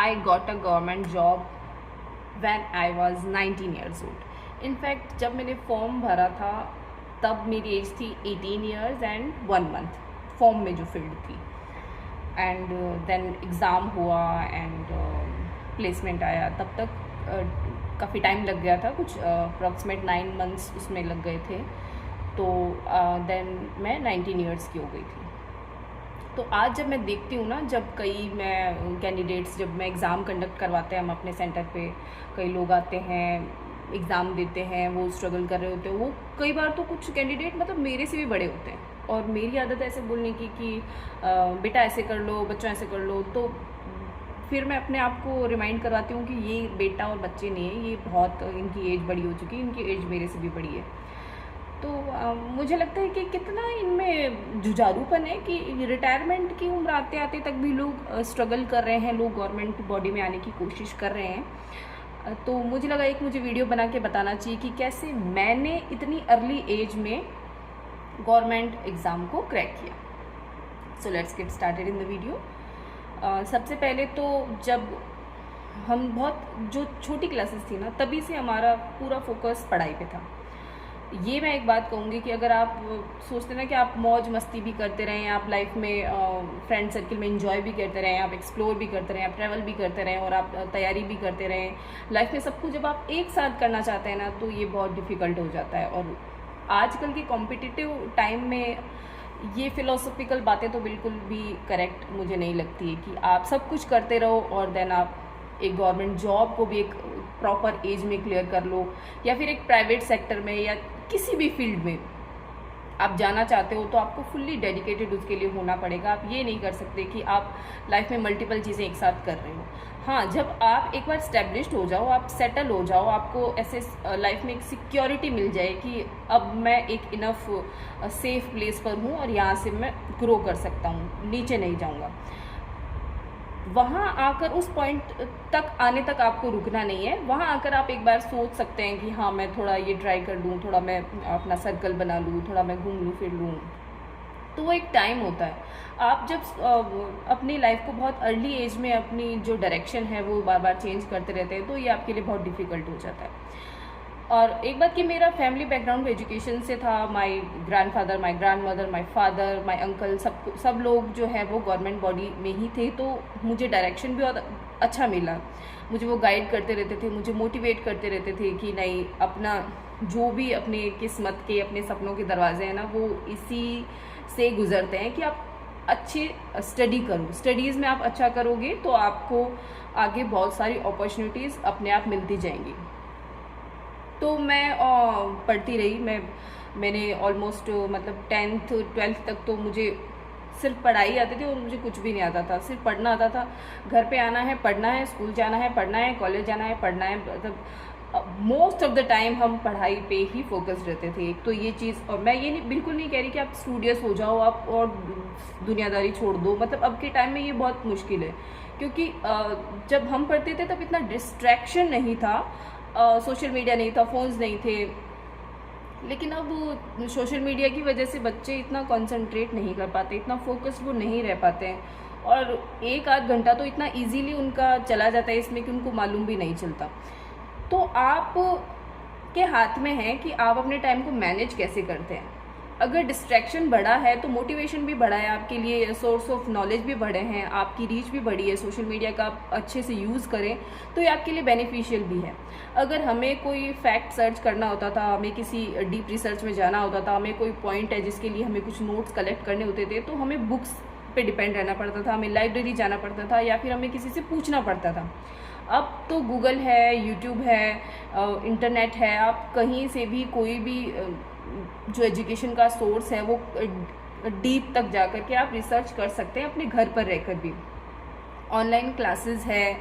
I got a government job when I was 19 years old. In fact जब मैंने form भरा था तब मेरी एज थी 18 ईयर्स एंड 1 मंथ फॉर्म में जो फील्ड थी. एंड देन एग्ज़ाम हुआ एंड प्लेसमेंट आया. तब तक काफ़ी टाइम लग गया था, कुछ अप्रॉक्सीमेट 9 मंथ्स उसमें लग गए थे. तो देन मैं 19 ईयर्स की हो गई थी. तो आज जब मैं देखती हूँ ना, जब कई मैं कैंडिडेट्स, जब मैं एग्ज़ाम कंडक्ट करवाते हैं हम अपने सेंटर पे, कई लोग आते हैं एग्ज़ाम देते हैं, वो स्ट्रगल कर रहे होते हैं. वो कई बार तो कुछ कैंडिडेट मतलब मेरे से भी बड़े होते हैं और मेरी आदत है ऐसे बोलने की कि बेटा ऐसे कर लो, बच्चों ऐसे कर लो. तो फिर मैं अपने आप को रिमाइंड करवाती हूँ कि ये बेटा और बच्चे नहीं है, ये बहुत इनकी एज बड़ी हो चुकी है, इनकी एज मेरे से भी बड़ी है. तो मुझे लगता है कि कितना इनमें जुझारूपन है कि रिटायरमेंट की उम्र आते आते तक भी लोग स्ट्रगल कर रहे हैं, लोग गवर्नमेंट बॉडी में आने की कोशिश कर रहे हैं. तो मुझे लगा एक मुझे वीडियो बना के बताना चाहिए कि कैसे मैंने इतनी अर्ली एज में गवर्नमेंट एग्ज़ाम को क्रैक किया. So let's get started in the video. सबसे पहले तो जब हम बहुत जो छोटी क्लासेस थी ना, तभी से हमारा पूरा फोकस पढ़ाई पे था. ये मैं एक बात कहूँगी कि अगर आप सोचते ना कि आप मौज मस्ती भी करते रहें, आप लाइफ में फ्रेंड सर्कल में एंजॉय भी करते रहें, आप एक्सप्लोर भी करते रहें, आप ट्रैवल भी करते रहें और आप तैयारी भी करते रहें, लाइफ में सब कुछ जब आप एक साथ करना चाहते हैं ना, तो ये बहुत डिफ़िकल्ट हो जाता है. और आजकल के कॉम्पिटिटिव टाइम में ये फ़िलोसॉफिकल बातें तो बिल्कुल भी करेक्ट मुझे नहीं लगती है कि आप सब कुछ करते रहो और देन आप एक गवर्नमेंट जॉब को भी एक प्रॉपर एज में क्लियर कर लो, या फिर एक प्राइवेट सेक्टर में या किसी भी फील्ड में आप जाना चाहते हो तो आपको फुल्ली डेडिकेटेड उसके लिए होना पड़ेगा. आप ये नहीं कर सकते कि आप लाइफ में मल्टीपल चीज़ें एक साथ कर रहे हो. हाँ, जब आप एक बार स्टैब्लिश्ड हो जाओ, आप सेटल हो जाओ, आपको ऐसे लाइफ में एक सिक्योरिटी मिल जाए कि अब मैं एक इनफ सेफ प्लेस पर हूँ और यहाँ से मैं ग्रो कर सकता हूँ, नीचे नहीं जाऊँगा. वहाँ आकर उस पॉइंट तक आने तक आपको रुकना नहीं है. वहाँ आकर आप एक बार सोच सकते हैं कि हाँ, मैं थोड़ा ये ट्राई कर लूँ, थोड़ा मैं अपना सर्कल बना लूँ, थोड़ा मैं घूम लूँ फिर लूँ. तो वो एक टाइम होता है. आप जब अपनी लाइफ को बहुत अर्ली एज में अपनी जो डायरेक्शन है वो बार बार चेंज करते रहते हैं, तो ये आपके लिए बहुत डिफ़िकल्ट हो जाता है. और एक बात कि मेरा फैमिली बैकग्राउंड एजुकेशन से था. My grandfather, my grandmother, my father, my uncle, सब लोग जो है वो गवर्नमेंट बॉडी में ही थे. तो मुझे डायरेक्शन भी बहुत अच्छा मिला. मुझे वो गाइड करते रहते थे, मुझे मोटिवेट करते रहते थे कि नहीं, अपना जो भी अपने किस्मत के, अपने सपनों के दरवाजे हैं ना, वो इसी से गुजरते हैं कि आप अच्छी स्टडी करो. स्टडीज़ में आप अच्छा करोगे तो आपको आगे बहुत सारी अपॉर्चुनिटीज़ अपने आप मिलती जाएंगी. तो मैं पढ़ती रही. मैंने ऑलमोस्ट मतलब 10th 12th तक तो मुझे सिर्फ पढ़ाई आती थी और मुझे कुछ भी नहीं आता था. सिर्फ पढ़ना आता था. घर पे आना है, पढ़ना है, स्कूल जाना है, पढ़ना है, कॉलेज जाना है, पढ़ना है. मतलब मोस्ट ऑफ द टाइम हम पढ़ाई पे ही फोकस रहते थे. एक तो ये चीज़. और मैं ये बिल्कुल नहीं कह रही कि आप स्टूडियस हो जाओ आप और दुनियादारी छोड़ दो. मतलब अब के टाइम में ये बहुत मुश्किल है, क्योंकि जब हम पढ़ते थे तब इतना डिस्ट्रैक्शन नहीं था, सोशल मीडिया नहीं था, फ़ोन्स नहीं थे. लेकिन अब सोशल मीडिया की वजह से बच्चे इतना कंसंट्रेट नहीं कर पाते, इतना फोकस्ड वो नहीं रह पाते हैं. और 1 आध घंटा तो इतना इजीली उनका चला जाता है इसमें कि उनको मालूम भी नहीं चलता. तो आप के हाथ में है कि आप अपने टाइम को मैनेज कैसे करते हैं. अगर डिस्ट्रैक्शन बढ़ा है तो मोटिवेशन भी बढ़ा है आपके लिए, सोर्स ऑफ नॉलेज भी बढ़े हैं, आपकी रीच भी बढ़ी है. सोशल मीडिया का आप अच्छे से यूज़ करें तो ये आपके लिए बेनिफिशियल भी है. अगर हमें कोई फैक्ट सर्च करना होता था, हमें किसी डीप रिसर्च में जाना होता था, हमें कोई पॉइंट है जिसके लिए हमें कुछ नोट्स कलेक्ट करने होते थे, तो हमें बुक्स पे डिपेंड रहना पड़ता था, हमें लाइब्रेरी जाना पड़ता था, या फिर हमें किसी से पूछना पड़ता था. अब तो गूगल है, यूट्यूब है, इंटरनेट है. आप कहीं से भी कोई भी जो एजुकेशन का सोर्स है वो डीप तक जा कर के आप रिसर्च कर सकते हैं अपने घर पर रहकर भी. ऑनलाइन क्लासेस है,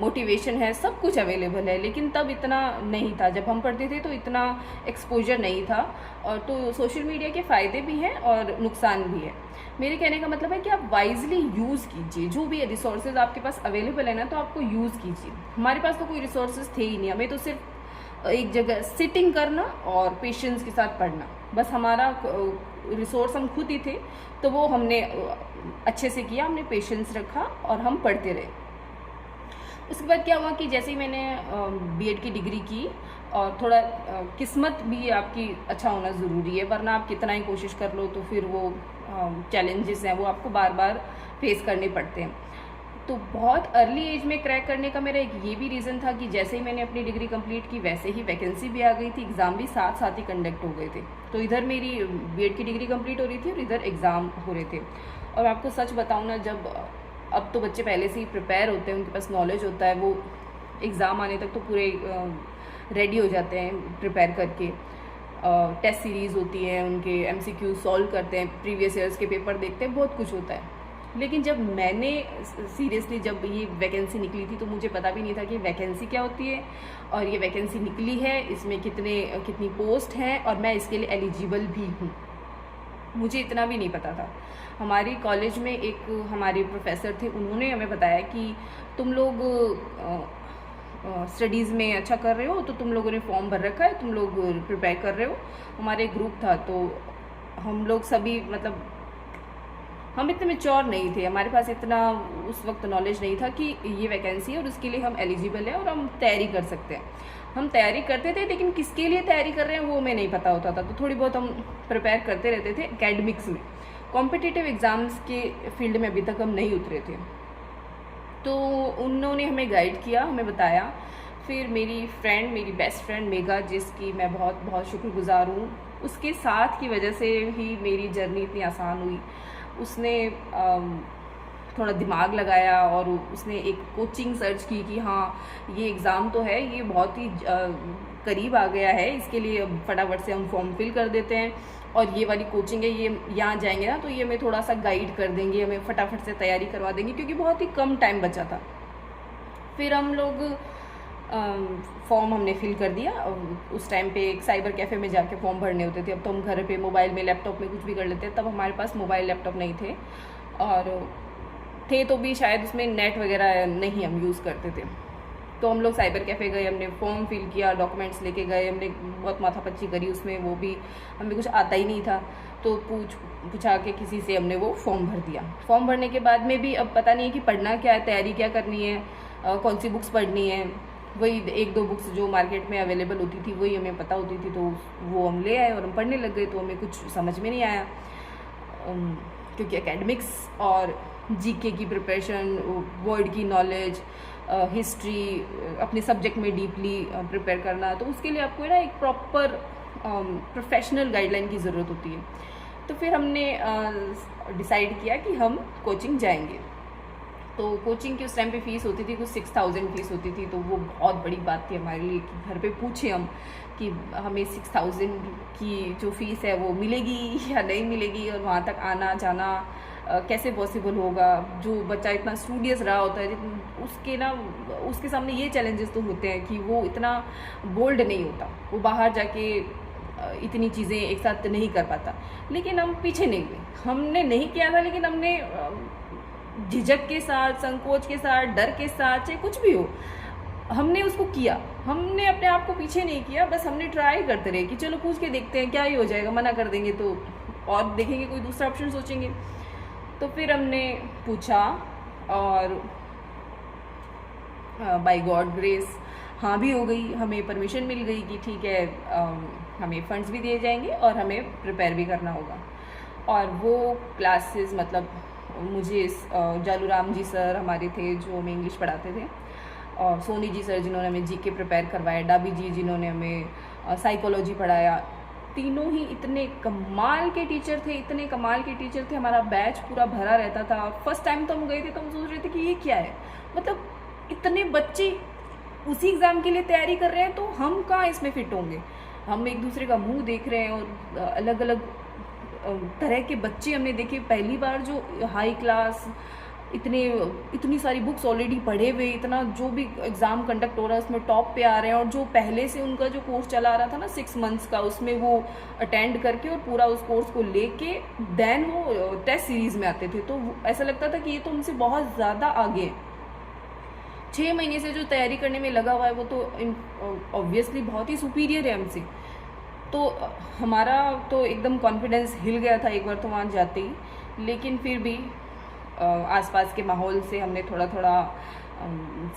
मोटिवेशन है, सब कुछ अवेलेबल है. लेकिन तब इतना नहीं था. जब हम पढ़ते थे तो इतना एक्सपोजर नहीं था. और तो सोशल मीडिया के फ़ायदे भी हैं और नुकसान भी है. मेरे कहने का मतलब है कि आप वाइजली यूज़ कीजिए. जो भी रिसोर्सेज आपके पास अवेलेबल है ना, तो आपको यूज़ कीजिए. हमारे पास तो कोई रिसोर्सेज थे ही नहीं. हमें तो सिर्फ एक जगह सिटिंग करना और पेशेंस के साथ पढ़ना, बस हमारा रिसोर्स हम खुद ही थे. तो वो हमने अच्छे से किया, हमने पेशेंस रखा और हम पढ़ते रहे. उसके बाद क्या हुआ कि जैसे ही मैंने बीएड की डिग्री की, और थोड़ा किस्मत भी आपकी अच्छा होना ज़रूरी है, वरना आप कितना ही कोशिश कर लो तो फिर वो चैलेंजेस हैं वो आपको बार बार फेस करने पड़ते हैं। तो बहुत अर्ली एज में क्रैक करने का मेरा एक ये भी रीज़न था कि जैसे ही मैंने अपनी डिग्री कंप्लीट की वैसे ही वैकेंसी भी आ गई थी, एग्ज़ाम भी साथ साथ ही कंडक्ट हो गए थे। तो इधर मेरी बीएड की डिग्री कंप्लीट हो रही थी और इधर एग्ज़ाम हो रहे थे। और आपको सच बताऊँ ना, जब अब तो बच्चे पहले से ही प्रिपेयर होते हैं, उनके पास नॉलेज होता है, वो एग्ज़ाम आने तक तो पूरे रेडी हो जाते हैं प्रिपेयर करके। टेस्ट सीरीज़ होती है, उनके एमसीक्यू सॉल्व करते हैं, प्रीवियस ईयर्स के पेपर देखते हैं, बहुत कुछ होता है। लेकिन जब मैंने सीरियसली जब ये वैकेंसी निकली थी तो मुझे पता भी नहीं था कि वैकेंसी क्या होती है, और ये वैकेंसी निकली है, इसमें कितनी पोस्ट हैं और मैं इसके लिए एलिजिबल भी हूँ, मुझे इतना भी नहीं पता था। हमारी कॉलेज में एक हमारे प्रोफेसर थे, उन्होंने हमें बताया कि तुम लोग स्टडीज़ में अच्छा कर रहे हो, तो तुम लोगों ने फॉर्म भर रखा है, तुम लोग प्रिपेयर कर रहे हो। हमारे एक ग्रुप था, तो हम लोग सभी मतलब हम इतने मैच्योर नहीं थे, हमारे पास इतना उस वक्त नॉलेज नहीं था कि ये वैकेंसी है और उसके लिए हम एलिजिबल हैं और हम तैयारी कर सकते हैं। हम तैयारी करते थे, लेकिन किसके लिए तैयारी कर रहे हैं वो हमें नहीं पता होता था। तो थोड़ी बहुत हम प्रिपेयर करते रहते थे एकेडमिक्स में। कॉम्पिटिटिव एग्ज़ाम्स के फील्ड में अभी तक हम नहीं उतरे थे, तो उन्होंने हमें गाइड किया, हमें बताया। फिर मेरी फ्रेंड, मेरी बेस्ट फ्रेंड मेगा, जिसकी मैं बहुत बहुत शुक्रगुजार हूँ, उसके साथ की वजह से ही मेरी जर्नी इतनी आसान हुई। उसने थोड़ा दिमाग लगाया और उसने एक कोचिंग सर्च की कि हाँ ये एग्ज़ाम तो है, ये बहुत ही करीब आ गया है, इसके लिए फटाफट से हम फॉर्म फिल कर देते हैं, और ये वाली कोचिंग है, ये यहाँ जाएंगे ना तो ये हमें थोड़ा सा गाइड कर देंगे, हमें फटाफट से तैयारी करवा देंगे, क्योंकि बहुत ही कम टाइम बचा था। फिर हम लोग फॉर्म हमने फिल कर दिया। उस टाइम पे एक साइबर कैफ़े में जाके फॉर्म भरने होते थे, अब तो हम घर पे मोबाइल में, लैपटॉप में कुछ भी कर लेते हैं। तब हमारे पास मोबाइल लैपटॉप नहीं थे, और थे तो भी शायद उसमें नेट वगैरह नहीं हम यूज़ करते थे। तो हम लोग साइबर कैफ़े गए, हमने फॉर्म फिल किया, डॉक्यूमेंट्स लेके गए, हमने बहुत माथापच्ची करी उसमें, वो भी हमें कुछ आता ही नहीं था। तो पूछा के किसी से हमने वो फॉर्म भर दिया। फॉर्म भरने के बाद में भी अब पता नहीं है कि पढ़ना क्या है, तैयारी क्या करनी है, कौन सी बुक्स पढ़नी है। वही एक दो बुक्स जो मार्केट में अवेलेबल होती थी वही हमें पता होती थी, तो वो हम ले आए और हम पढ़ने लग गए। तो हमें कुछ समझ में नहीं आया, क्योंकि एकेडमिक्स और जीके की प्रिपरेशन, वर्ड की नॉलेज, हिस्ट्री, अपने सब्जेक्ट में डीपली प्रिपेयर करना, तो उसके लिए आपको ना एक प्रॉपर प्रोफेशनल गाइडलाइन की ज़रूरत होती है। तो फिर हमने डिसाइड किया कि हम कोचिंग जाएंगे। तो कोचिंग की उस टाइम पे फ़ीस होती थी कुछ 6000 फ़ीस होती थी, तो वो बहुत बड़ी बात थी हमारे लिए कि घर पे पूछे हम कि हमें 6000 की जो फ़ीस है वो मिलेगी या नहीं मिलेगी, और वहाँ तक आना जाना कैसे पॉसिबल होगा। जो बच्चा इतना स्टूडियस रहा होता है उसके सामने ये चैलेंजेस तो होते हैं कि वो इतना बोल्ड नहीं होता, वो बाहर जाके इतनी चीज़ें एक साथ नहीं कर पाता। लेकिन हम पीछे नहीं गए, हमने नहीं किया था, लेकिन हमने झिझक के साथ, संकोच के साथ, डर के साथ, चाहे कुछ भी हो, हमने उसको किया। हमने अपने आप को पीछे नहीं किया, बस हमने ट्राई करते रहे कि चलो पूछ के देखते हैं क्या ही हो जाएगा, मना कर देंगे तो और देखेंगे कोई दूसरा ऑप्शन सोचेंगे। तो फिर हमने पूछा और बाय गॉड ग्रेस हाँ भी हो गई, हमें परमिशन मिल गई कि ठीक है हमें फंड्स भी दिए जाएंगे और हमें प्रिपेयर भी करना होगा। और वो क्लासेस मतलब मुझे जालूराम जी सर हमारे थे जो हमें इंग्लिश पढ़ाते थे, और सोनी जी सर जिन्होंने हमें जीके प्रिपेयर करवाया, डाबी जी जिन्होंने हमें साइकोलॉजी पढ़ाया, तीनों ही इतने कमाल के टीचर थे, इतने कमाल के टीचर थे। हमारा बैच पूरा भरा रहता था। फर्स्ट टाइम तो हम गए थे तो हम सोच रहे थे कि ये क्या है, मतलब इतने बच्चे उसी एग्ज़ाम के लिए तैयारी कर रहे हैं, तो हम कहाँ इसमें फिट होंगे। हम एक दूसरे का मुंह देख रहे हैं और अलग अलग तरह के बच्चे हमने देखे। पहली बार जो हाई क्लास इतनी सारी बुक्स ऑलरेडी पढ़े हुए, इतना जो भी एग्ज़ाम कंडक्ट हो रहा है उसमें टॉप पे आ रहे हैं, और जो पहले से उनका जो कोर्स चला आ रहा था ना 6 मंथ्स का, उसमें वो अटेंड करके और पूरा उस कोर्स को लेके देन वो टेस्ट सीरीज़ में आते थे। तो ऐसा लगता था कि ये तो हमसे बहुत ज़्यादा आगे है। 6 महीने से जो तैयारी करने में लगा हुआ है वो तो ऑब्वियसली बहुत ही सुपीरियर है हमसे। तो हमारा तो एकदम कॉन्फिडेंस हिल गया था एक बार तो वहाँ जाते ही। लेकिन फिर भी आसपास के माहौल से हमने थोड़ा थोड़ा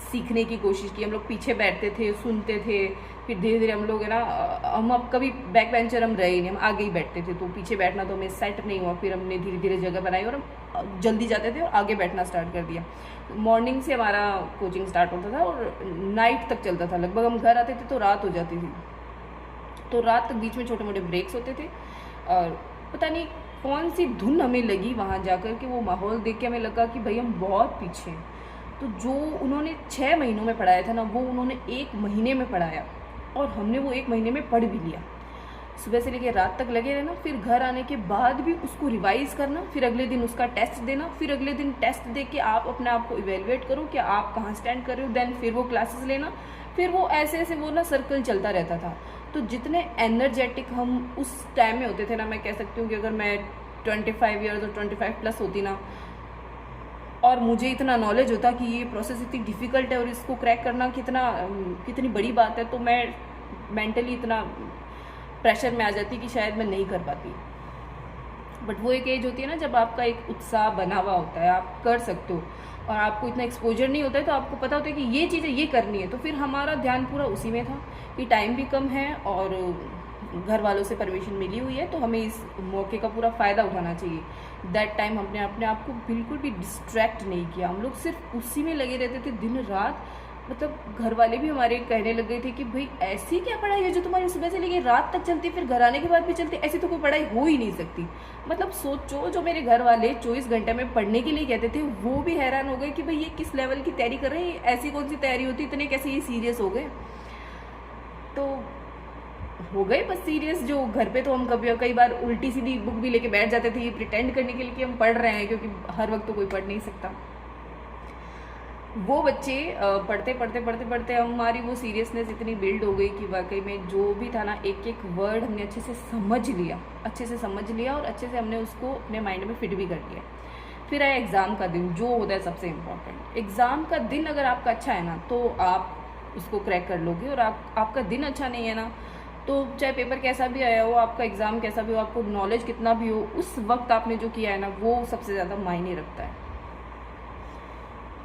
सीखने की कोशिश की। हम लोग पीछे बैठते थे, सुनते थे, फिर धीरे धीरे हम लोग है ना, हम अब कभी बैक बेंचर हम रहे नहीं, हम आगे ही बैठते थे। तो पीछे बैठना तो हमें सेट नहीं हुआ, फिर हमने धीरे धीरे जगह बनाई और हम जल्दी जाते थे और आगे बैठना स्टार्ट कर दिया। मॉर्निंग से हमारा कोचिंग स्टार्ट होता था और नाइट तक चलता था। लगभग हम घर आते थे तो रात हो जाती थी, तो रात तक बीच में छोटे मोटे ब्रेक्स होते थे। और पता नहीं कौन सी धुन हमें लगी वहाँ जाकर के, वो माहौल देख के हमें लगा कि भाई हम बहुत पीछे हैं। तो जो उन्होंने 6 महीनों में पढ़ाया था ना, वो उन्होंने 1 महीने में पढ़ाया और हमने वो 1 महीने में पढ़ भी लिया। सुबह से लेकर रात तक लगे रहना, फिर घर आने के बाद भी उसको रिवाइज करना, फिर अगले दिन उसका टेस्ट देना, फिर अगले दिन टेस्ट दे के आप अपने आप को इवेलुएट करो कि आप कहाँ स्टैंड कर रहे हो, देन फिर वो क्लासेस लेना, फिर वो ऐसे ऐसे वो ना सर्कल चलता रहता था। तो जितने एनर्जेटिक हम उस टाइम में होते थे ना, मैं कह सकती हूँ कि अगर मैं 25 ईयर्स और 25 प्लस होती ना, और मुझे इतना नॉलेज होता कि ये प्रोसेस इतनी डिफ़िकल्ट है और इसको क्रैक करना कितनी बड़ी बात है, तो मैं मेंटली इतना प्रेशर में आ जाती कि शायद मैं नहीं कर पाती। बट वो एक एज होती है ना जब आपका एक उत्साह बना हुआ होता है, आप कर सकते हो और आपको इतना एक्सपोजर नहीं होता है, तो आपको पता होता है कि ये चीज़ें ये करनी है। तो फिर हमारा ध्यान पूरा उसी में था कि टाइम भी कम है और घर वालों से परमिशन मिली हुई है, तो हमें इस मौके का पूरा फ़ायदा उठाना चाहिए। दैट टाइम हमने अपने आप को बिल्कुल भी डिस्ट्रैक्ट नहीं किया, हम लोग सिर्फ उसी में लगे रहते थे दिन रात। मतलब घर वाले भी हमारे कहने लग गए थे कि भाई ऐसी क्या पढ़ाई है जो तुम्हारी सुबह से लेकर रात तक चलती, फिर घर आने के बाद भी चलती, ऐसी तो कोई पढ़ाई हो ही नहीं सकती। मतलब सोचो, जो मेरे घर वाले 24 घंटे में पढ़ने के लिए कहते थे, वो भी हैरान हो गए कि भाई ये किस लेवल की तैयारी कर रहे हैं, ऐसी कौन सी तैयारी होती, इतने कैसे ये सीरियस हो गए। तो हो गए बस सीरियस। जो घर पे तो हम कई बार उल्टी सीधी बुक भी लेके बैठ जाते थे, ये प्रिटेंड करने के लिए कि हम पढ़ रहे हैं, क्योंकि हर वक्त तो कोई पढ़ नहीं सकता। वो बच्चे पढ़ते पढ़ते पढ़ते पढ़ते हमारी वो सीरियसनेस इतनी बिल्ड हो गई कि वाकई में जो भी था ना, एक एक वर्ड हमने अच्छे से समझ लिया और अच्छे से हमने उसको अपने माइंड में फिट भी कर लिया। फिर आया एग्ज़ाम का दिन, जो होता है सबसे इम्पोर्टेंट। एग्ज़ाम का दिन अगर आपका अच्छा है ना, तो आप उसको क्रैक कर लोगे, और आपका दिन अच्छा नहीं है ना, तो चाहे पेपर कैसा भी आया हो, आपका एग्ज़ाम कैसा भी हो, आपको नॉलेज कितना भी हो, उस वक्त आपने जो किया है ना, वो सबसे ज़्यादा मायने रखता है।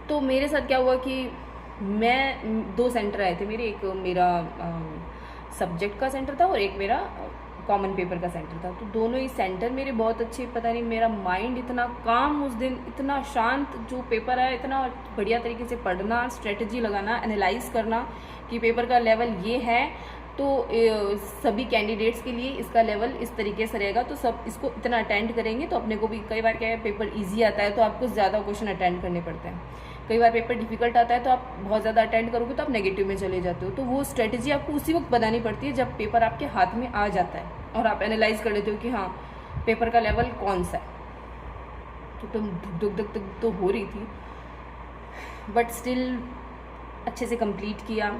तो मेरे साथ क्या हुआ कि मैं 2 सेंटर आए थे मेरे, एक मेरा सब्जेक्ट का सेंटर था और एक मेरा कॉमन पेपर का सेंटर था। तो दोनों ही सेंटर मेरे बहुत अच्छे, पता नहीं मेरा माइंड इतना काम उस दिन, इतना शांत, जो पेपर आया इतना बढ़िया तरीके से पढ़ना, स्ट्रेटजी लगाना, एनालाइज करना कि पेपर का लेवल ये है, तो सभी कैंडिडेट्स के लिए इसका लेवल इस तरीके से रहेगा, तो सब इसको इतना अटेंड करेंगे तो अपने को भी, कई बार क्या है पेपर इजी आता है तो आपको ज़्यादा क्वेश्चन अटेंड करने पड़ते हैं, कई बार पेपर डिफिकल्ट आता है तो आप बहुत ज़्यादा अटेंड करोगे तो आप नेगेटिव में चले जाते हो। तो वो स्ट्रेटजी आपको उसी वक्त बनानी पड़ती है जब पेपर आपके हाथ में आ जाता है और आप एनालाइज कर लेते हो कि हाँ पेपर का लेवल कौन सा है। तो तुम धुक तो हो रही थी, बट स्टिल अच्छे से कंप्लीट किया।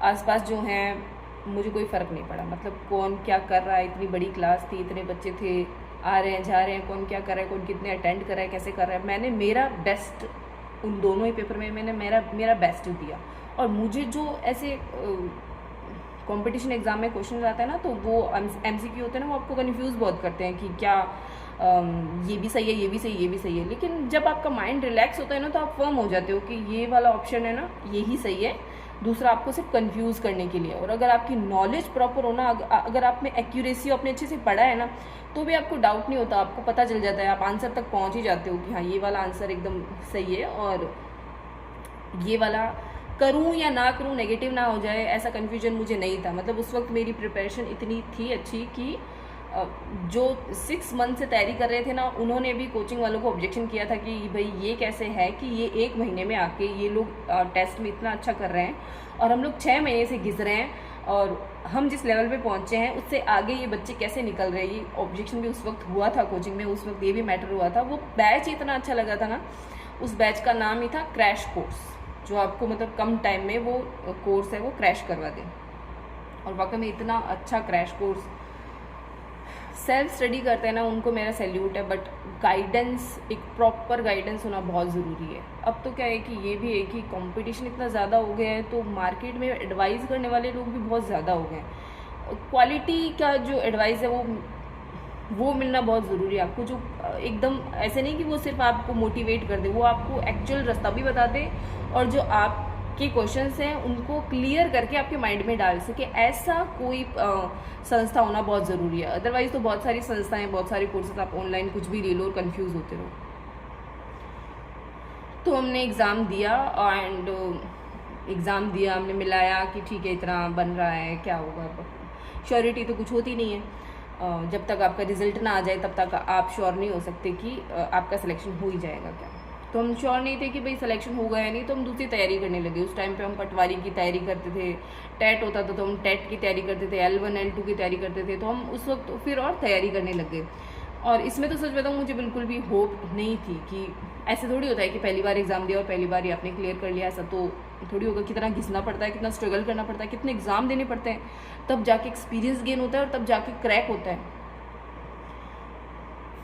आसपास जो हैं मुझे कोई फ़र्क नहीं पड़ा, मतलब कौन क्या कर रहा है, इतनी बड़ी क्लास थी, इतने बच्चे थे, आ रहे हैं जा रहे हैं, कौन क्या कर रहा है, कौन कितने अटेंड कर रहा है, कैसे कर रहा है। मैंने मेरा बेस्ट उन दोनों ही पेपर में मैंने मेरा बेस्ट दिया। और मुझे जो ऐसे कंपटीशन एग्ज़ाम में क्वेश्चन आता है ना, तो वो MCQ होते हैं ना, वो आपको कन्फ्यूज़ बहुत करते हैं कि क्या ये भी सही है, ये भी सही, ये भी सही है। लेकिन जब आपका माइंड रिलैक्स होता है ना, तो आप फर्म हो जाते हो कि ये वाला ऑप्शन है ना, यही सही है, दूसरा आपको सिर्फ कंफ्यूज करने के लिए। और अगर आपकी नॉलेज प्रॉपर हो ना, अगर आप में एक्यूरेसी आपने अच्छे से पढ़ा है ना, तो भी आपको डाउट नहीं होता, आपको पता चल जाता है, आप आंसर तक पहुंच ही जाते हो कि हाँ ये वाला आंसर एकदम सही है, और ये वाला करूं या ना करूं, नेगेटिव ना हो जाए, ऐसा कन्फ्यूजन मुझे नहीं था। मतलब उस वक्त मेरी प्रिपरेशन इतनी थी अच्छी कि जो 6 मंथ से तैयारी कर रहे थे ना, उन्होंने भी कोचिंग वालों को ऑब्जेक्शन किया था कि भाई ये कैसे है कि ये 1 महीने में आके ये लोग टेस्ट में इतना अच्छा कर रहे हैं और हम लोग 6 महीने से घिस रहे हैं, और हम जिस लेवल पे पहुंचे हैं उससे आगे ये बच्चे कैसे निकल रहे हैं। ये ऑब्जेक्शन भी उस वक्त हुआ था कोचिंग में, उस वक्त ये भी मैटर हुआ था। वो बैच इतना अच्छा लगा था ना, उस बैच का नाम ही था क्रैश कोर्स, जो आपको मतलब कम टाइम में वो कोर्स है वो क्रैश करवा दें। और वाकई में इतना अच्छा क्रैश कोर्स, सेल्फ स्टडी करते हैं ना, उनको मेरा सैल्यूट है। बट गाइडेंस, एक प्रॉपर गाइडेंस होना बहुत ज़रूरी है। अब तो क्या है कि ये भी है कि कंपटीशन इतना ज़्यादा हो गया है, तो मार्केट में एडवाइस करने वाले लोग भी बहुत ज़्यादा हो गए हैं। क्वालिटी का जो एडवाइस है वो वो मिलना बहुत ज़रूरी है आपको, जो एकदम ऐसे नहीं कि वो सिर्फ आपको मोटिवेट कर दे, वो आपको एक्चुअल रास्ता भी बता दे और जो आपके क्वेश्चंस हैं उनको क्लियर करके आपके माइंड में डाल सके। ऐसा कोई संस्था होना बहुत ज़रूरी है। अदरवाइज़ तो बहुत सारी संस्थाएं, बहुत सारे कोर्सेज आप ऑनलाइन कुछ भी ले लो और कन्फ्यूज़ होते रहो। तो हमने एग्ज़ाम दिया एंड एग्ज़ाम दिया, हमने मिलाया कि ठीक है इतना बन रहा है, क्या होगा, श्योरिटी तो कुछ होती नहीं है। जब तक आपका रिज़ल्ट ना आ जाए तब तक आप श्योर नहीं हो सकते कि आपका सिलेक्शन हो ही जाएगा क्या। तो हम श्योर नहीं थे कि भाई सिलेक्शन होगा या नहीं, तो हम दूसरी तैयारी करने लगे। उस टाइम पे हम पटवारी की तैयारी करते थे, टेट होता था तो हम टेट की तैयारी करते थे, L1 L2 की तैयारी करते थे। तो हम उस वक्त फिर और तैयारी करने लगे। और इसमें तो सच बताऊँ मुझे बिल्कुल भी होप नहीं थी कि ऐसे थोड़ी होता है कि पहली बार एग्ज़ाम दिया और पहली बार ही आपने क्लियर कर लिया। ऐसा तो थोड़ी होगा, कितना घिसना पड़ता है, कितना स्ट्रगल करना पड़ता है, कितने एग्ज़ाम देने पड़ते हैं, तब जाके एक्सपीरियंस गेन होता है और तब जाके क्रैक होता है।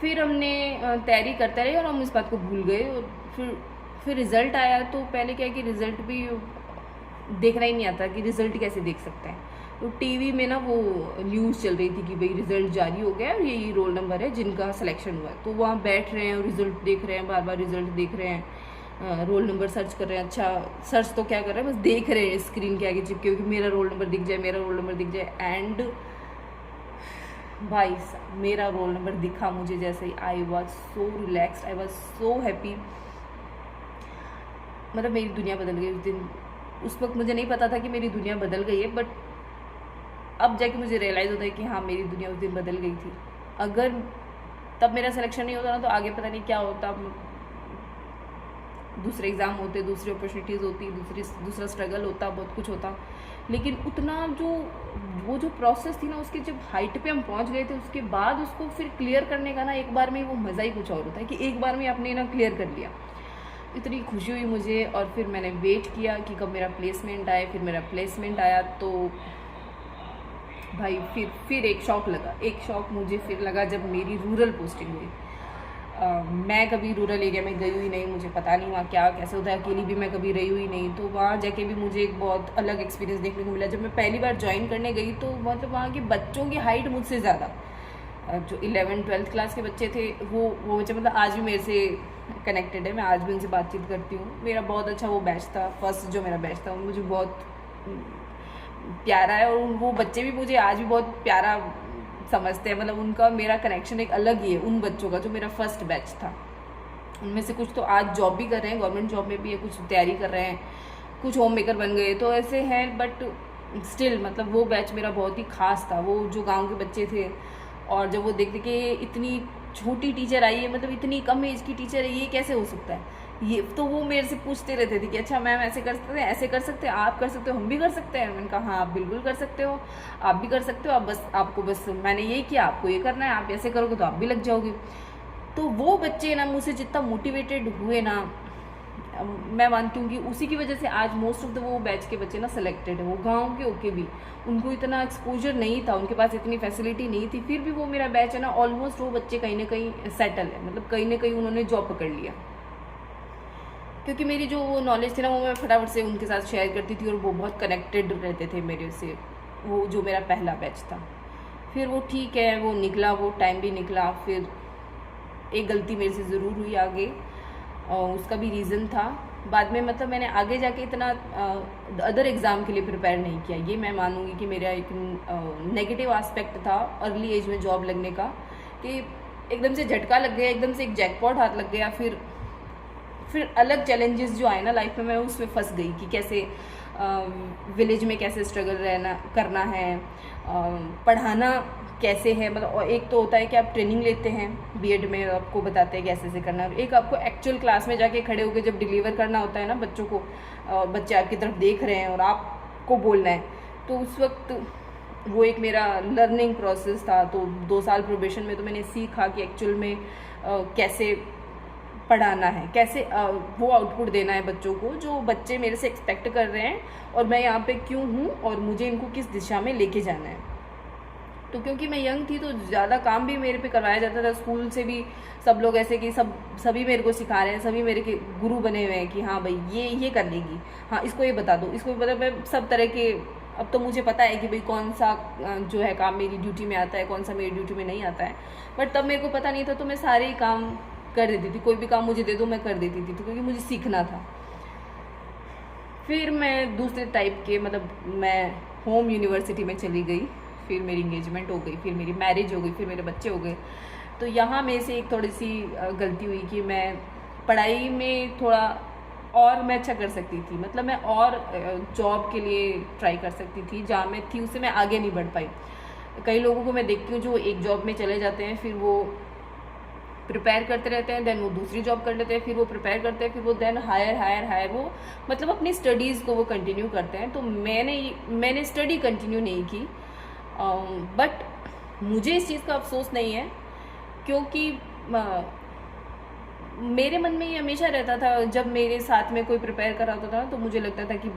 फिर हमने तैयारी करते रहे और हम इस बात को भूल गए। और फिर रिज़ल्ट आया तो पहले क्या है कि रिज़ल्ट भी देखना ही नहीं आता कि रिज़ल्ट कैसे देख सकते हैं। तो टीवी में ना वो न्यूज़ चल रही थी कि भाई रिज़ल्ट जारी हो गया और ये रोल नंबर है जिनका सिलेक्शन हुआ है। तो वहाँ बैठ रहे हैं और रिज़ल्ट देख रहे हैं, बार बार रिज़ल्ट देख रहे हैं, रोल नंबर सर्च कर रहे हैं। अच्छा सर्च तो क्या कर रहे हैं, बस देख रहे हैं स्क्रीन के आगे चिपके कि मेरा रोल नंबर दिख जाए, मेरा रोल नंबर दिख जाए। एंड भाई साहब मेरा रोल नंबर दिखा मुझे जैसे ही, I was so relaxed, I was so happy. मतलब मेरी दुनिया बदल गई उस दिन। उस वक्त मुझे नहीं पता था कि मेरी दुनिया बदल गई है, बट अब जाके मुझे रियलाइज़ होता है कि हाँ मेरी दुनिया उस दिन बदल गई थी। अगर तब मेरा सिलेक्शन नहीं होता ना तो आगे पता नहीं क्या होता, दूसरे एग्ज़ाम होते, दूसरी अपॉर्चुनिटीज़ होती, दूसरा स्ट्रगल होता, बहुत कुछ होता। लेकिन उतना वो जो प्रोसेस थी ना, उसके जब हाइट पे हम पहुंच गए थे उसके बाद उसको फिर क्लियर करने का ना एक बार में वो मज़ा ही कुछ और होता है कि एक बार में आपने ना क्लियर कर लिया। इतनी खुशी हुई मुझे। और फिर मैंने वेट किया कि कब मेरा प्लेसमेंट आए। फिर मेरा प्लेसमेंट आया तो भाई फिर एक शौक लगा। एक शौक मुझे फिर लगा जब मेरी रूरल पोस्टिंग हुई। मैं कभी रूरल एरिया में गई हुई नहीं, मुझे पता नहीं वहाँ क्या कैसे होता है, अकेली भी मैं कभी रही हुई नहीं। तो वहाँ जाके भी मुझे एक बहुत अलग एक्सपीरियंस देखने को मिला। जब मैं पहली बार ज्वाइन करने गई तो मतलब वहाँ के बच्चों की हाइट मुझसे ज़्यादा, जो 11th-12th क्लास के बच्चे थे वो बच्चे मतलब आज भी मेरे से कनेक्टेड है, मैं आज भी उनसे बातचीत करती हूँ। मेरा बहुत अच्छा वो बैच था, फर्स्ट जो मेरा बैच था वो मुझे बहुत प्यारा है। और वो बच्चे भी मुझे आज भी बहुत प्यारा समझते हैं। मतलब उनका मेरा कनेक्शन एक अलग ही है उन बच्चों का जो मेरा फर्स्ट बैच था। उनमें से कुछ तो आज जॉब भी कर रहे हैं, गवर्नमेंट जॉब में भी है, कुछ तैयारी कर रहे हैं, कुछ होम मेकर बन गए, तो ऐसे हैं। बट स्टिल मतलब वो बैच मेरा बहुत ही खास था। वो जो गांव के बच्चे थे और जब वो देखते कि इतनी छोटी टीचर आई है, मतलब इतनी कम एज की टीचर है, ये कैसे हो सकता है, ये तो वो मेरे से पूछते रहते थे कि अच्छा मैम ऐसे कर सकते हैं, ऐसे कर सकते हैं, आप कर सकते हो, हम भी कर सकते हैं। मैंने कहा हाँ आप बिल्कुल कर सकते हो, आप भी कर सकते हो, आप बस आपको बस मैंने यही किया, आपको ये करना है, आप ऐसे करोगे तो आप भी लग जाओगे। तो वो बच्चे ना मुझसे जितना मोटिवेटेड हुए ना, मैं मानती हूँ कि उसी की वजह से आज मोस्ट ऑफ द वो बैच के बच्चे ना सेलेक्टेड है। वो गांव के होके भी उनको इतना एक्सपोजर नहीं था, उनके पास इतनी फैसिलिटी नहीं थी, फिर भी वो मेरा बैच है ना ऑलमोस्ट वो बच्चे कहीं ना कहीं सेटल है, मतलब कहीं ना कहीं उन्होंने जॉब पकड़ लिया। क्योंकि मेरी जो वो नॉलेज थी ना वो मैं फटाफट से उनके साथ शेयर करती थी और वो बहुत कनेक्टेड रहते थे मेरे से। वो जो मेरा पहला बैच था, फिर वो ठीक है वो निकला, वो टाइम भी निकला। फिर एक गलती मेरे से ज़रूर हुई आगे, और उसका भी रीज़न था बाद में। मतलब मैंने आगे जाके इतना अदर एग्ज़ाम के लिए प्रिपेयर नहीं किया, ये मैं मानूंगी कि मेरा एक नेगेटिव एस्पेक्ट था अर्ली एज में जॉब लगने का, कि एकदम से झटका लग गया, एकदम से एक जैकपॉट हाथ लग गया। फिर अलग चैलेंजेस जो आए ना लाइफ में, मैं उसमें फंस गई कि कैसे विलेज में कैसे स्ट्रगल करना है, पढ़ाना कैसे है। मतलब एक तो होता है कि आप ट्रेनिंग लेते हैं बीएड में, आपको बताते हैं कैसे करना है, एक आपको एक्चुअल क्लास में जाके खड़े होकर जब डिलीवर करना होता है ना बच्चों को, बच्चे आपकी तरफ देख रहे हैं और आपको बोलना है। तो उस वक्त वो एक मेरा लर्निंग प्रोसेस था। तो 2 साल प्रोबेशन में तो मैंने सीखा कि एक्चुअल में कैसे पढ़ाना है, कैसे वो आउटपुट देना है बच्चों को जो बच्चे मेरे से एक्सपेक्ट कर रहे हैं, और मैं यहाँ पे क्यों हूँ और मुझे इनको किस दिशा में लेके जाना है। तो क्योंकि मैं यंग थी तो ज़्यादा काम भी मेरे पे करवाया जाता था, स्कूल से भी सब लोग ऐसे कि सभी मेरे को सिखा रहे हैं, सभी मेरे के गुरु बने हुए हैं कि हाँ भाई ये कर लेगी, हाँ इसको ये बता दो, इसको बता। मैं सब तरह के अब तो मुझे पता है कि भाई कौन सा जो है काम मेरी ड्यूटी में आता है, कौन सा मेरी ड्यूटी में नहीं आता है। बट तब मेरे को पता नहीं था, तो मैं सारे ही काम कर देती थी, कोई भी काम मुझे दे दो मैं कर देती थी, तो क्योंकि मुझे सीखना था। फिर मैं दूसरे टाइप के, मतलब मैं होम यूनिवर्सिटी में चली गई, फिर मेरी इंगेजमेंट हो गई, फिर मेरी मैरिज हो गई, फिर मेरे बच्चे हो गए। तो यहाँ मेरे से एक थोड़ी सी गलती हुई कि मैं पढ़ाई में थोड़ा और मैं अच्छा कर सकती थी, मतलब मैं और जॉब के लिए ट्राई कर सकती थी, जहाँ मैं थी उससे मैं आगे नहीं बढ़ पाई। कई लोगों को मैं देखती हूँ जो एक जॉब में चले जाते हैं, फिर वो प्रिपेयर करते रहते हैं, देन वो दूसरी जॉब कर लेते हैं, फिर वो प्रिपेयर करते हैं, फिर वो देन हायर वो मतलब अपनी स्टडीज़ को वो कंटिन्यू करते हैं। तो मैंने स्टडी कंटिन्यू नहीं की, बट मुझे इस चीज़ का अफसोस नहीं है, क्योंकि मेरे मन में ये हमेशा रहता था, जब मेरे साथ में कोई प्रिपेयर कर रहा होता था तो मुझे लगता था कि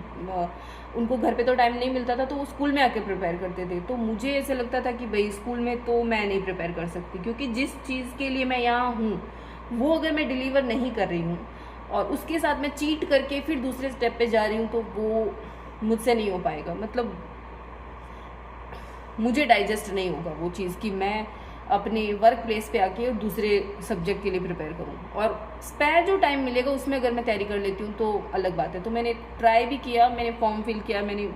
उनको घर पे तो टाइम नहीं मिलता था, तो वो स्कूल में आके प्रिपेयर करते थे। तो मुझे ऐसे लगता था कि भाई स्कूल में तो मैं नहीं प्रिपेयर कर सकती, क्योंकि जिस चीज़ के लिए मैं यहाँ हूँ वो अगर मैं डिलीवर नहीं कर रही हूँ और उसके साथ मैं चीट करके फिर दूसरे स्टेप पे जा रही हूँ, तो वो मुझसे नहीं हो पाएगा। मतलब मुझे डाइजेस्ट नहीं होगा वो चीज़ कि मैं अपने वर्क प्लेस पे आके दूसरे सब्जेक्ट के लिए प्रिपेयर करूँ, और स्पेयर जो टाइम मिलेगा उसमें अगर मैं तैयारी कर लेती हूँ तो अलग बात है। तो मैंने ट्राई भी किया, मैंने फॉर्म फिल किया, मैंने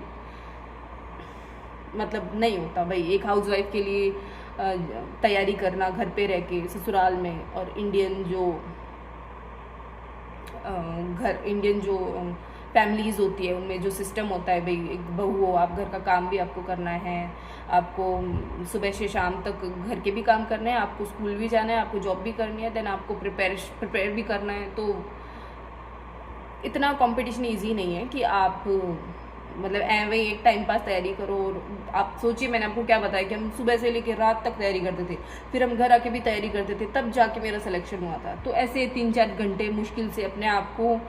मतलब नहीं होता भाई एक हाउसवाइफ के लिए तैयारी करना घर पे रह के ससुराल में, और इंडियन जो फैमिलीज़ होती है उनमें जो सिस्टम होता है, भाई एक बहू हो आप, घर का काम भी आपको करना है, आपको सुबह से शाम तक घर के भी काम करने हैं, आपको स्कूल भी जाना है, आपको जॉब भी करनी है, देन आपको प्रिपेयर भी करना है। तो इतना कंपटीशन इजी नहीं है कि आप मतलब वही एक टाइम पास तैयारी करो। और आप सोचिए, मैंने आपको क्या बताया कि हम सुबह से लेकर रात तक तैयारी करते थे, फिर हम घर आके भी तैयारी करते थे, तब जाके मेरा सिलेक्शन हुआ था। तो ऐसे 3-4 घंटे मुश्किल से अपने आप को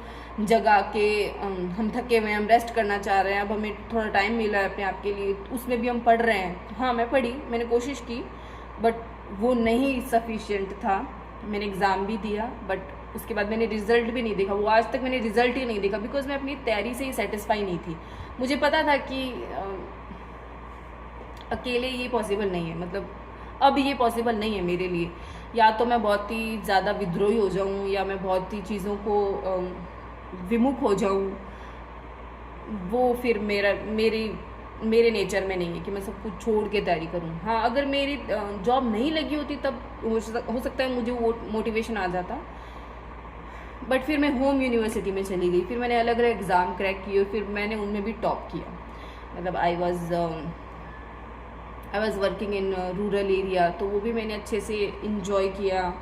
जगा के हम थके हुए हैं, हम रेस्ट करना चाह रहे हैं, अब हमें थोड़ा टाइम मिला है अपने आप के लिए, उसमें भी हम पढ़ रहे हैं। हाँ मैं पढ़ी, मैंने कोशिश की, बट वो नहीं सफिशिएंट था। मैंने एग्ज़ाम भी दिया, बट उसके बाद मैंने रिज़ल्ट भी नहीं देखा, वो आज तक मैंने रिज़ल्ट ही नहीं देखा, बिकॉज मैं अपनी तैयारी से ही सेटिस्फाई नहीं थी। मुझे पता था कि अकेले ये पॉसिबल नहीं है, मतलब अब ये पॉसिबल नहीं है मेरे लिए। या तो मैं बहुत ही ज़्यादा विद्रोही हो जाऊँ, या मैं बहुत ही चीज़ों को विमुख हो जाऊँ, वो फिर मेरे नेचर में नहीं है कि मैं सब कुछ छोड़ के तैयारी करूँ। हाँ अगर मेरी जॉब नहीं लगी होती तब हो सकता है मुझे वो मोटिवेशन आ जाता, बट फिर मैं होम यूनिवर्सिटी में चली गई, फिर मैंने अलग अलग एग्ज़ाम क्रैक किए, फिर मैंने उनमें भी टॉप किया। मतलब I was working in rural area, तो वो भी मैंने अच्छे से इंजॉय किया।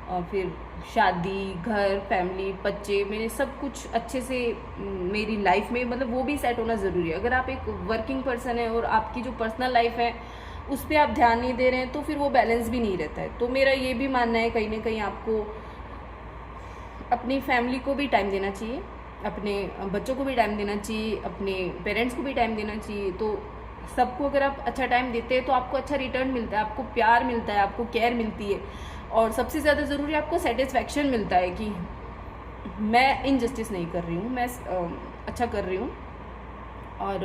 और फिर शादी, घर, फैमिली, बच्चे, मैंने सब कुछ अच्छे से मेरी लाइफ में, मतलब वो भी सेट होना ज़रूरी है। अगर आप एक वर्किंग पर्सन है और आपकी जो पर्सनल लाइफ है उस पर आप ध्यान नहीं दे रहे हैं, तो फिर वो बैलेंस भी नहीं रहता है। तो मेरा ये भी मानना है कहीं ना कहीं आपको अपनी फैमिली को भी टाइम देना चाहिए, अपने बच्चों को भी टाइम देना चाहिए, अपने पेरेंट्स को भी टाइम देना चाहिए। तो सबको अगर आप अच्छा टाइम देते हैं तो आपको अच्छा रिटर्न मिलता है, आपको प्यार मिलता है, आपको केयर मिलती है, और सबसे ज़्यादा ज़रूरी आपको सेटिस्फैक्शन मिलता है कि मैं इनजस्टिस नहीं कर रही हूँ, मैं अच्छा कर रही हूँ। और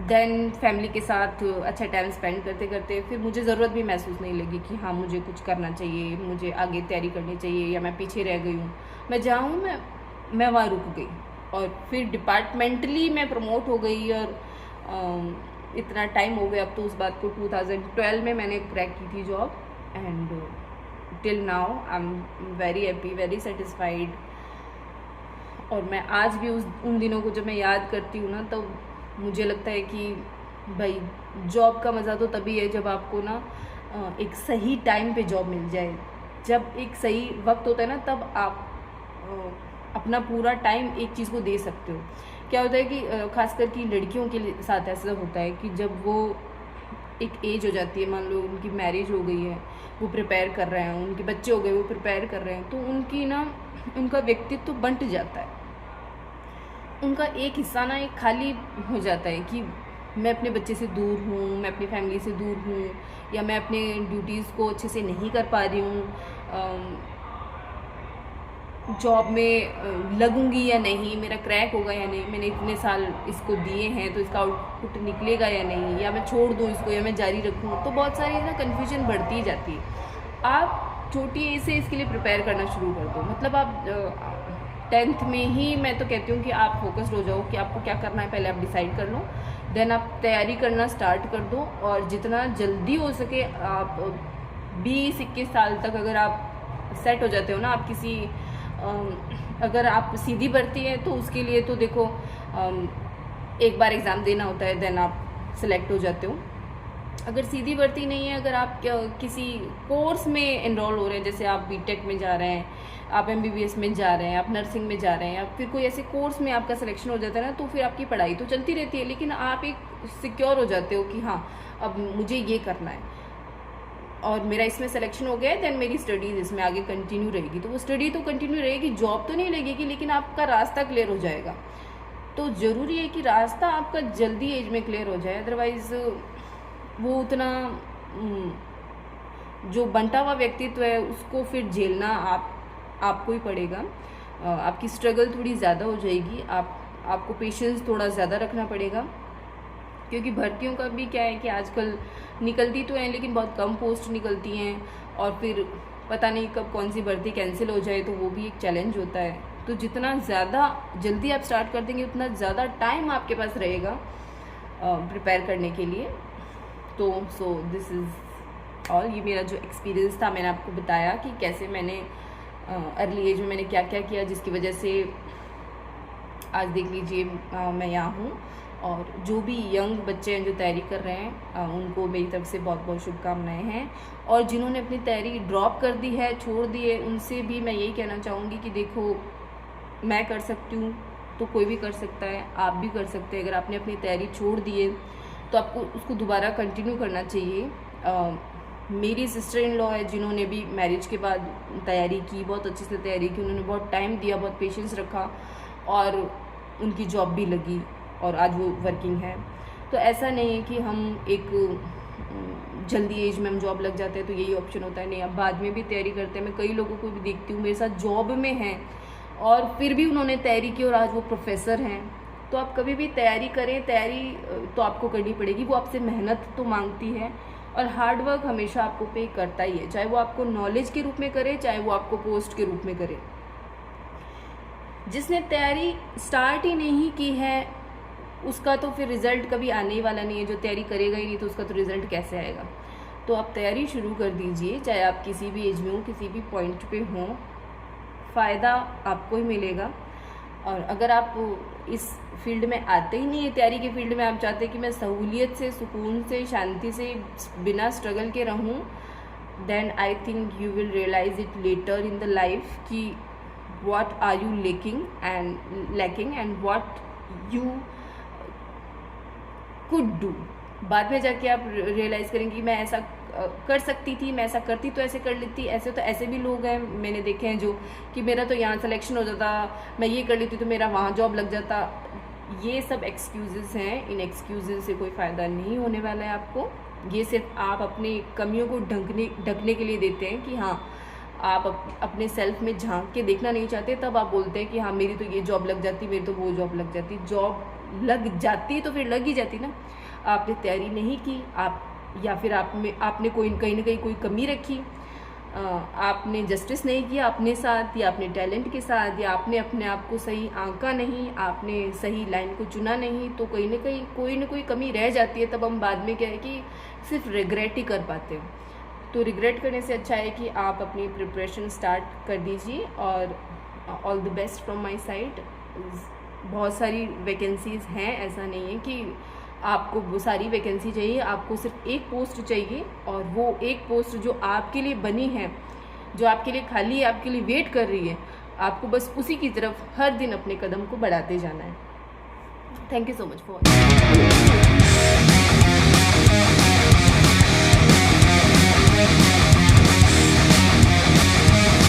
देन फैमिली के साथ अच्छा टाइम स्पेंड करते करते फिर मुझे ज़रूरत भी महसूस नहीं लगी कि हाँ मुझे कुछ करना चाहिए, मुझे आगे तैयारी करनी चाहिए, या मैं पीछे रह गई हूँ। मैं जहाँ हूँ मैं वहाँ रुक गई, और फिर डिपार्टमेंटली मैं प्रमोट हो गई, और इतना टाइम हो गया अब तो उस बात को। 2012 में मैंने क्रैक की थी job, and till now I am very happy, very satisfied. और मैं आज भी उन दिनों को जब मैं याद करती हूँ ना, तो मुझे लगता है कि भाई जॉब का मज़ा तो तभी है जब आपको ना एक सही टाइम पे जॉब मिल जाए। जब एक सही वक्त होता है ना, तब आप अपना पूरा टाइम एक चीज़ को दे सकते हो। क्या होता है कि खासकर कि लड़कियों के साथ ऐसा होता है कि जब वो एक एज हो जाती है, मान लो उनकी मैरिज हो गई है, वो प्रिपेयर कर रहे हैं, उनके बच्चे हो गए, वो प्रिपेयर कर रहे हैं, तो उनका व्यक्तित्व तो बंट जाता है, उनका एक हिस्सा ना एक खाली हो जाता है कि मैं अपने बच्चे से दूर हूँ, मैं अपनी फैमिली से दूर हूँ, या मैं अपने ड्यूटीज़ को अच्छे से नहीं कर पा रही हूँ, जॉब में लगूंगी या नहीं, मेरा क्रैक होगा या नहीं, मैंने इतने साल इसको दिए हैं तो इसका आउटपुट निकलेगा या नहीं, या मैं छोड़ दूँ इसको या मैं जारी रखूँ। तो बहुत सारी ना कन्फ्यूजन बढ़ती ही जाती है। आप छोटी एज से इसके लिए प्रिपेयर करना शुरू कर दो। मतलब आप 10th में ही मैं तो कहती हूँ कि आप फोकस्ड हो जाओ कि आपको क्या करना है, पहले आप डिसाइड कर लो, देन आप तैयारी करना स्टार्ट कर दो। और जितना जल्दी हो सके आप 20-21 साल तक अगर आप सेट हो जाते हो ना, आप किसी अगर आप सीधी भर्ती है तो उसके लिए तो देखो एक बार एग्ज़ाम देना होता है, देन आप सिलेक्ट हो जाते हो। अगर सीधी भर्ती नहीं है, अगर आप किसी कोर्स में एनरोल हो रहे हैं, जैसे आप बीटेक में जा रहे हैं, आप एमबीबीएस में जा रहे हैं, आप नर्सिंग में जा रहे हैं, या फिर कोई ऐसे कोर्स में आपका सिलेक्शन हो जाता है ना, तो फिर आपकी पढ़ाई तो चलती रहती है, लेकिन आप एक सिक्योर हो जाते हो कि हाँ अब मुझे ये करना है और मेरा इसमें सिलेक्शन हो गया है, देन मेरी स्टडीज़ इसमें आगे कंटिन्यू रहेगी। तो वो स्टडी तो कंटिन्यू रहेगी, जॉब तो नहीं लगेगी, लेकिन आपका रास्ता क्लियर हो जाएगा। तो ज़रूरी है कि रास्ता आपका जल्दी एज में क्लियर हो जाए, अदरवाइज़ वो उतना जो बंटा हुआ व्यक्तित्व है उसको फिर झेलना आपको ही पड़ेगा। आपकी स्ट्रगल थोड़ी ज़्यादा हो जाएगी, आपको पेशेंस थोड़ा ज़्यादा रखना पड़ेगा, क्योंकि भर्तियों का भी क्या है कि आजकल निकलती तो हैं लेकिन बहुत कम पोस्ट निकलती हैं, और फिर पता नहीं कब कौन सी भर्ती कैंसिल हो जाए, तो वो भी एक चैलेंज होता है। तो जितना ज़्यादा जल्दी आप स्टार्ट कर देंगे उतना ज़्यादा टाइम आपके पास रहेगा प्रिपेयर करने के लिए। तो सो दिस इज़ ऑल। ये मेरा जो एक्सपीरियंस था, मैंने आपको बताया कि कैसे मैंने अर्ली एज में मैंने क्या क्या किया, जिसकी वजह से आज देख लीजिए मैं यहाँ हूँ। और जो भी यंग बच्चे हैं जो तैयारी कर रहे हैं उनको मेरी तरफ से बहुत बहुत शुभकामनाएं हैं। और जिन्होंने अपनी तैयारी ड्रॉप कर दी है, छोड़ दी है, उनसे भी मैं यही कहना चाहूँगी कि देखो मैं कर सकती हूँ तो कोई भी कर सकता है, आप भी कर सकते हैं। अगर आपने अपनी तैयारी छोड़ दी है तो आपको उसको दोबारा कंटिन्यू करना चाहिए। मेरी सिस्टर इन लॉ है जिन्होंने भी मैरिज के बाद तैयारी की, बहुत अच्छे से तैयारी की, उन्होंने बहुत टाइम दिया, बहुत पेशेंस रखा, और उनकी जॉब भी लगी और आज वो वर्किंग है। तो ऐसा नहीं है कि हम एक जल्दी एज में हम जॉब लग जाते हैं तो यही ऑप्शन होता है, नहीं, अब बाद में भी तैयारी करते हैं। मैं कई लोगों को भी देखती हूँ मेरे साथ जॉब में हैं और फिर भी उन्होंने तैयारी की और आज वो प्रोफेसर हैं। तो आप कभी भी तैयारी करें, तैयारी तो आपको करनी पड़ेगी, वो आपसे मेहनत तो मांगती है, और हार्ड वर्क हमेशा आपको पे करता ही है, चाहे वो आपको नॉलेज के रूप में करे, चाहे वो आपको पोस्ट के रूप में करे। जिसने तैयारी स्टार्ट ही नहीं की है उसका तो फिर रिज़ल्ट कभी आने ही वाला नहीं है। जो तैयारी करेगा ही नहीं तो उसका तो रिज़ल्ट कैसे आएगा। तो आप तैयारी शुरू कर दीजिए, चाहे आप किसी भी एज में हो, किसी भी पॉइंट पे हों, फ़ायदा आपको ही मिलेगा। और अगर आप इस फील्ड में आते ही नहीं है, तैयारी के फील्ड में, आप चाहते हैं कि मैं सहूलियत से, सुकून से, शांति से, बिना स्ट्रगल के रहूं, then I think you will realize it later in the life कि what are you lacking and what you could do. बाद में जाके आप रियलाइज़ करेंगे कि मैं ऐसा कर सकती थी, मैं ऐसा करती तो ऐसे कर लेती। ऐसे तो ऐसे भी लोग हैं मैंने देखे हैं जो कि मेरा तो यहाँ सिलेक्शन हो जाता, मैं ये कर लेती तो मेरा वहाँ जॉब लग जाता। ये सब एक्सक्यूज़ेस हैं, इन एक्सक्यूज़ेस से कोई फ़ायदा नहीं होने वाला है आपको। ये सिर्फ आप अपनी कमियों को ढकने के लिए देते हैं कि हाँ आप अपने सेल्फ में झांक के देखना नहीं चाहते, तब आप बोलते हैं कि हाँ मेरी तो ये जॉब लग जाती, मेरी तो वो जॉब लग जाती। जॉब लग जाती तो फिर लग ही जाती ना। आपने तैयारी नहीं की, आप या फिर आपने कहीं ना कहीं कोई कमी रखी, आपने जस्टिस नहीं किया अपने साथ या अपने टैलेंट के साथ, या आपने अपने आप को सही आंका नहीं, आपने सही लाइन को चुना नहीं, तो कहीं ना कोई कमी रह जाती है। तब हम बाद में क्या है कि सिर्फ रिग्रेट ही कर पाते हैं। तो रिग्रेट करने से अच्छा है कि आप अपनी प्रिपरेशन स्टार्ट कर दीजिए। और all the best from my side. बहुत सारी वैकेंसीज़ हैं, ऐसा नहीं है कि आपको वो सारी वैकेंसी चाहिए, आपको सिर्फ एक पोस्ट चाहिए, और वो एक पोस्ट जो आपके लिए बनी है, जो आपके लिए खाली है, आपके लिए वेट कर रही है, आपको बस उसी की तरफ हर दिन अपने कदम को बढ़ाते जाना है। Thank you so much for